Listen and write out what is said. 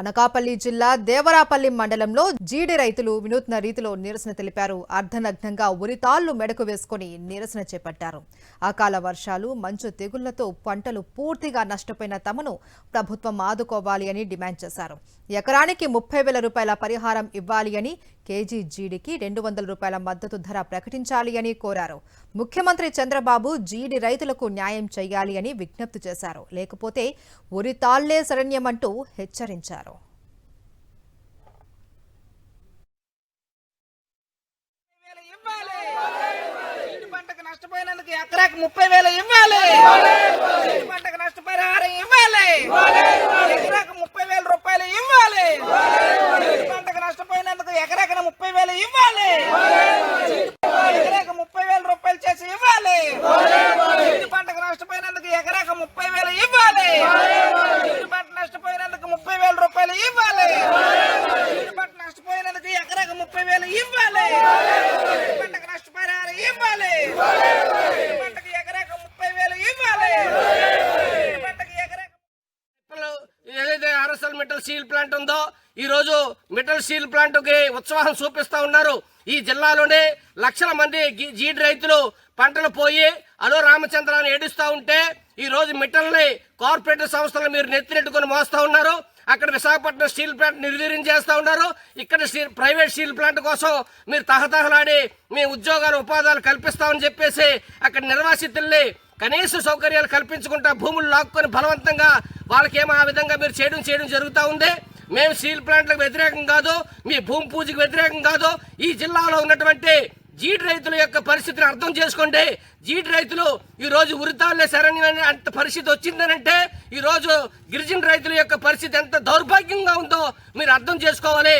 అనకాపల్లి జిల్లా దేవరాపల్లి మండలంలో జీడి రైతులు వినూత్న రీతిలో నిరసన తెలిపారు. అర్ధనగ్నంగా ఉరితాళ్లు మెడకు వేసుకుని నిరసన చేపట్టారు. అకాల వర్షాలు, మంచు తెగుళ్లతో పంటలు పూర్తిగా నష్టపోయిన తమను ప్రభుత్వం ఆదుకోవాలి అని డిమాండ్ చేశారు. ఎకరానికి 30,000 రూపాయల పరిహారం ఇవ్వాలి అని, కేజీ జీడికి 200 రూపాయల మద్దతు ధర ప్రకటించాలి అని కోరారు. ముఖ్యమంత్రి చంద్రబాబు జీడి రైతులకు న్యాయం చేయాలి అని విజ్ఞప్తి చేశారు. లేకపోతే ఉరితాళ్లే శరణ్యమంటూ హెచ్చరించారు. నష్టపోయినందుకు ఎకరాకు 30,000 ఇవ్వాలి. పంటకు నష్టపరిహారం ఇవ్వాలి. ఎకరాకు 30,000 రూపాయలు ఇవ్వాలి. పంటకు నష్టపోయినందుకు ఎకరాకు 30,000 ఇవ్వాలి. ఎకరాకు 30,000 రూపాయలు చేసి ఇవ్వాలి. పంటకు నష్టపోయినందుకు ఎకరాకు 30,000 ఇవ్వాలి. పంట నష్టపోయినందుకు 30,000 రూపాయలు ఇవ్వాలి. పంట నష్టపోయినందుకు ఎకరాకు 30,000 ఇవ్వాలి. పంటకు నష్టపరిహారం ఇవ్వాలి. పంటకు ఎకరాకు 30,000 ఇవ్వాలి. పంటకు ఎకరాకు ఏదైతే ఆర్ఎస్ఎల్ మెటల్ స్టీల్ ప్లాంట్ ఉందో ఈ రోజు మెటల్ స్టీల్ ప్లాంట్ కి ఉత్సాహం చూపిస్తా ఉన్నారు. ఈ జిల్లాలోనే లక్షల మంది జీడి రైతులు పంటలు పోయి అలో రామచంద్రాన్ని ఏడుస్తూ ఉంటే ఈ రోజు మెటల్ని కార్పొరేట్ సంస్థలు మీరు నెత్తినెట్టుకుని మోస్తా ఉన్నారు. అక్కడ విశాఖపట్నం స్టీల్ ప్లాంట్ నిర్వీర్యం చేస్తూ ఉన్నారు. ఇక్కడ ప్రైవేట్ స్టీల్ ప్లాంట్ కోసం మీరు తహతహలాడి మీ ఉద్యోగాలు ఉపాధాలు కల్పిస్తామని చెప్పేసి అక్కడ నిర్వాసితుల్ని కనీస సౌకర్యాలు కల్పించుకుంటా భూములు లాక్కొని బలవంతంగా వాళ్ళకేమో ఆ విధంగా మీరు చేయడం జరుగుతూ ఉంది. మేము స్టీల్ ప్లాంట్లకు వ్యతిరేకం కాదు, మీ భూమి పూజకి వ్యతిరేకం కాదు. ఈ జిల్లాలో ఉన్నటువంటి జీడి రైతుల యొక్క పరిస్థితిని అర్థం చేసుకోండి. జీడి రైతులు ఈ రోజు ఉరితాళ్లే శరణ్యం అంత పరిస్థితి వచ్చిందనంటే ఈ రోజు గిరిజన రైతుల యొక్క పరిస్థితి ఎంత దౌర్భాగ్యంగా ఉందో మీరు అర్థం చేసుకోవాలి.